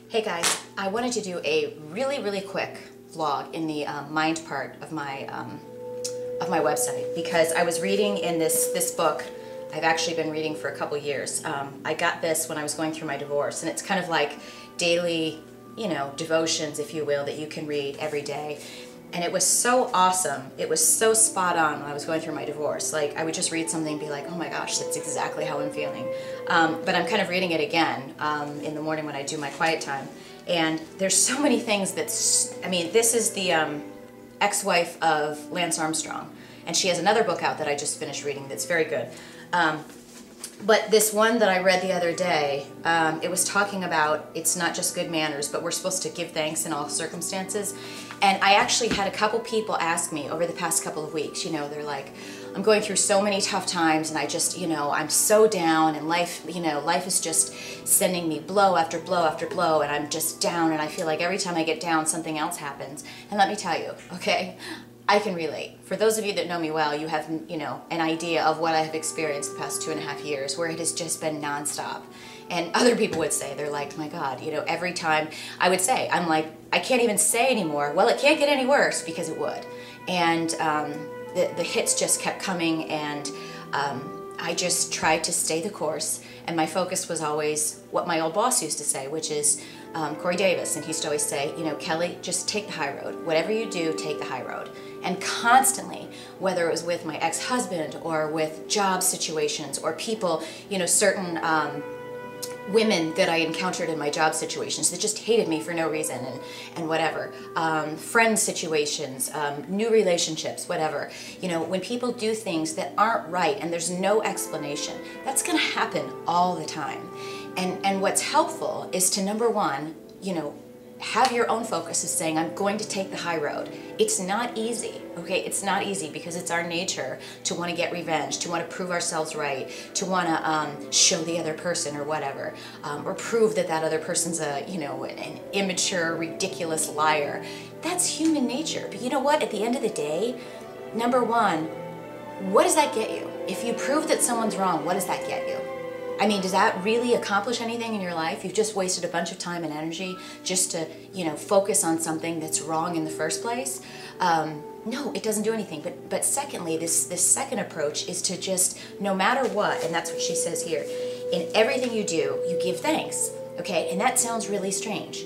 Hey guys, I wanted to do a really quick vlog in the mind part of my website because I was reading in this book. I've actually been reading for a couple years. I got this when I was going through my divorce, and it's kind of like daily, devotions, if you will, that you can read every day. And it was so awesome. It was so spot on when I was going through my divorce. Like, I would just read something and be like, oh my gosh, that's exactly how I'm feeling. But I'm kind of reading it again in the morning when I do my quiet time. And there's so many things this is the ex-wife of Lance Armstrong. And she has another book out that I just finished reading that's very good. But this one that I read the other day, it was talking about it's not just good manners, but we're supposed to give thanks in all circumstances. And I actually had a couple people ask me over the past couple of weeks, they're like, I'm going through so many tough times and I just, I'm so down and life is just sending me blow after blow after blow and I'm just down and I feel like every time I get down something else happens. And let me tell you, okay, I can relate. For those of you that know me well, you have, an idea of what I have experienced the past 2.5 years where it has just been nonstop. And other people would say, they're like, my God, every time I would say, I'm like, I can't even say anymore, well, it can't get any worse, because it would. And the hits just kept coming, and I just tried to stay the course. And my focus was always what my old boss used to say, which is Corey Davis. And he used to always say, Kelly, just take the high road. Whatever you do, take the high road. And constantly, whether it was with my ex-husband or with job situations or people, certain women that I encountered in my job situations that just hated me for no reason and whatever, friend situations, new relationships, whatever. When people do things that aren't right and there's no explanation, that's going to happen all the time. And what's helpful is to, number one, have your own focus of saying, I'm going to take the high road. It's not easy, okay? It's not easy because it's our nature to want to get revenge, to want to prove ourselves right, to want to show the other person or whatever, or prove that that other person's an immature, ridiculous liar. That's human nature. But you know what? At the end of the day, number one, what does that get you? If you prove that someone's wrong, what does that get you? I mean, does that really accomplish anything in your life? You've just wasted a bunch of time and energy just to, focus on something that's wrong in the first place. No, it doesn't do anything. But secondly, this second approach is to just, no matter what, and that's what she says here, in everything you do, you give thanks. Okay, and that sounds really strange.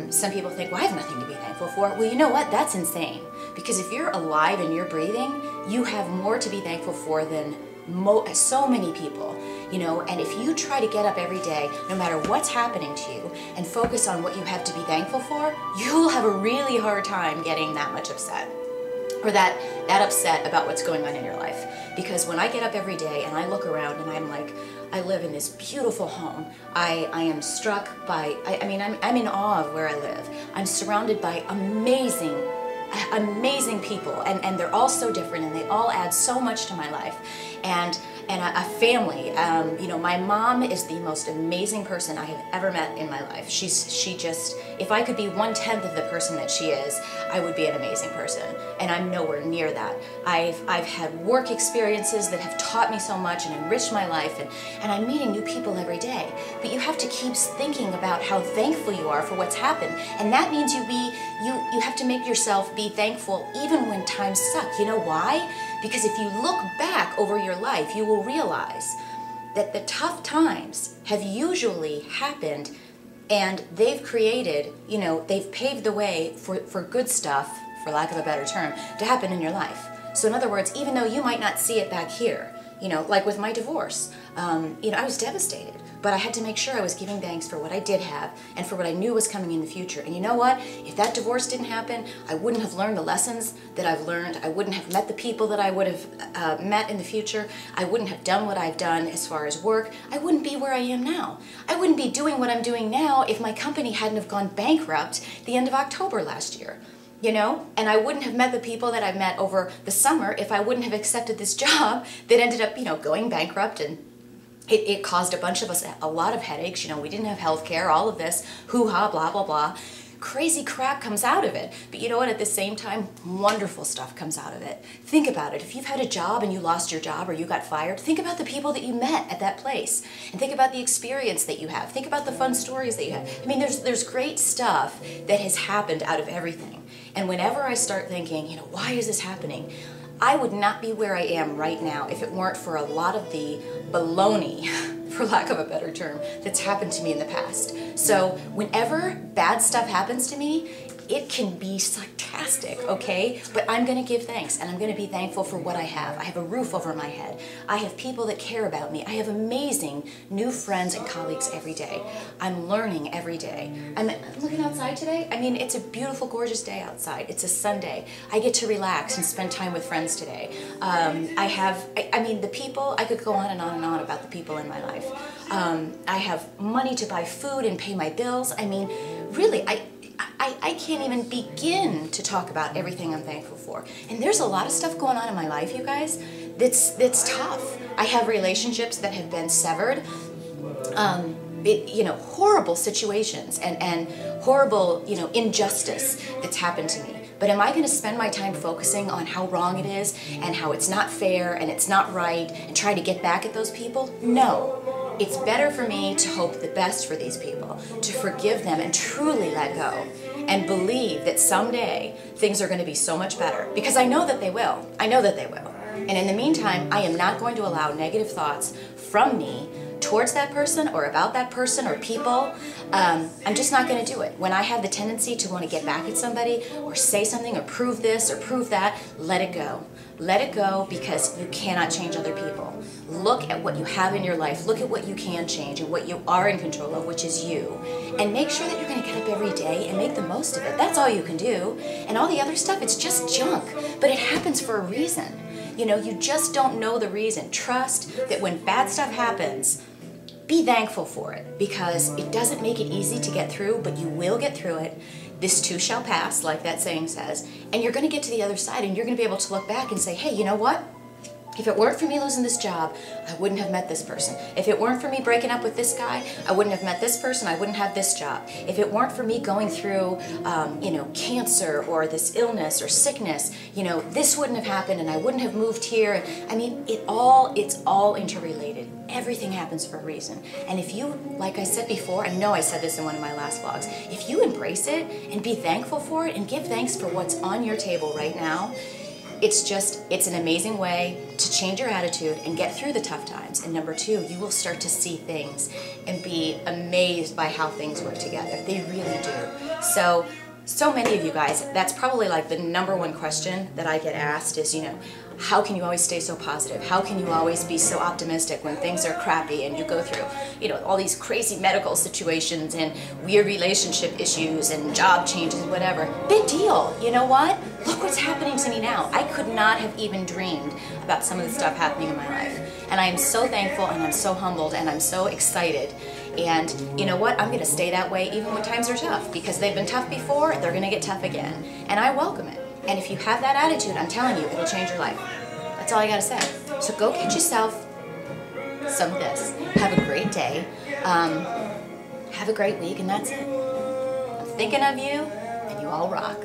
Some people think, well, I have nothing to be thankful for. Well, you know what? That's insane. Because if you're alive and you're breathing, you have more to be thankful for than so many people, and if you try to get up every day, no matter what's happening to you, and focus on what you have to be thankful for, you'll have a really hard time getting that much upset, or that upset about what's going on in your life. Because when I get up every day and I look around and I'm like, I live in this beautiful home, I am struck by, I'm in awe of where I live. I'm surrounded by amazing people, and they're all so different, and they all add so much to my life, and a family. My mom is the most amazing person I have ever met in my life. She just, if I could be 1/10 of the person that she is, I would be an amazing person, and I'm nowhere near that. I've had work experiences that have taught me so much and enriched my life, and I'm meeting new people every day. But you have to keep thinking about how thankful you are for what's happened, and that means you have to make yourself be thankful even when times suck. You know why? Because if you look back over your life, you will realize that the tough times have usually happened, and they've created, they've paved the way for good stuff, for lack of a better term, to happen in your life. So in other words, even though you might not see it back here, like with my divorce, I was devastated. But I had to make sure I was giving thanks for what I did have and for what I knew was coming in the future. And you know what? If that divorce didn't happen, I wouldn't have learned the lessons that I've learned. I wouldn't have met the people that I would have met in the future. I wouldn't have done what I've done as far as work. I wouldn't be where I am now. I wouldn't be doing what I'm doing now if my company hadn't have gone bankrupt the end of October last year. And I wouldn't have met the people that I've met over the summer if I wouldn't have accepted this job that ended up, going bankrupt, and it caused a bunch of us a lot of headaches. We didn't have health care, all of this, hoo-ha, blah, blah, blah. crazy crap comes out of it. But you know what? At the same time, wonderful stuff comes out of it. Think about it. If you've had a job and you lost your job or you got fired, think about the people that you met at that place. And think about the experience that you have. Think about the fun stories that you have. I mean, there's great stuff that has happened out of everything. And whenever I start thinking, you know, why is this happening? I would not be where I am right now if it weren't for a lot of the baloney, for lack of a better term, that's happened to me in the past. So whenever bad stuff happens to me, it can be sarcastic, okay? But I'm gonna give thanks, and I'm gonna be thankful for what I have. I have a roof over my head. I have people that care about me. I have amazing new friends and colleagues every day. I'm learning every day. I'm looking outside today. I mean, it's a beautiful, gorgeous day outside. It's a Sunday. I get to relax and spend time with friends today. I mean, the people, I could go on and on and on about the people in my life. I have money to buy food and pay my bills. I mean, really, I can't even begin to talk about everything I'm thankful for. And there's a lot of stuff going on in my life, you guys, that's tough. I have relationships that have been severed. You know, horrible situations and horrible, you know, injustice that's happened to me. But am I going to spend my time focusing on how wrong it is and how it's not fair and it's not right and try to get back at those people? No. It's better for me to hope the best for these people, to forgive them and truly let go and believe that someday things are going to be so much better, because I know that they will. I know that they will. And in the meantime, I am not going to allow negative thoughts from me towards that person or about that person or people. I'm just not going to do it. When I have the tendency to want to get back at somebody or say something or prove this or prove that, let it go. Let it go, because you cannot change other people. Look at what you have in your life. Look at what you can change and what you are in control of, which is you. And make sure that you're going to get up every day and make the most of it. That's all you can do. And all the other stuff, it's just junk. But it happens for a reason. You know, you just don't know the reason. Trust that when bad stuff happens, be thankful for it, because it doesn't make it easy to get through, but you will get through it. This too shall pass, like that saying says, and you're going to get to the other side and you're going to be able to look back and say, hey, you know what? If it weren't for me losing this job, I wouldn't have met this person. If it weren't for me breaking up with this guy, I wouldn't have met this person. I wouldn't have this job. If it weren't for me going through, you know, cancer or this illness or sickness, you know, this wouldn't have happened and I wouldn't have moved here. I mean, it's all interrelated. Everything happens for a reason. And if you, like I said before, I know I said this in one of my last vlogs, if you embrace it and be thankful for it and give thanks for what's on your table right now, it's an amazing way to change your attitude and get through the tough times. And number two, you will start to see things and be amazed by how things work together. They really do. So many of you guys, that's probably like the #1 question that I get asked is, you know, how can you always stay so positive? How can you always be so optimistic when things are crappy and you go through, you know, all these crazy medical situations and weird relationship issues and job changes, whatever? Big deal. You know what? Look what's happening to me now. I could not have even dreamed about some of the stuff happening in my life. And I am so thankful and I'm so humbled and I'm so excited. And you know what? I'm going to stay that way even when times are tough, because they've been tough before, they're going to get tough again. And I welcome it. And if you have that attitude, I'm telling you, it'll change your life. That's all I got to say. So go get yourself some of this. Have a great day. Have a great week, and that's it. I'm thinking of you, and you all rock.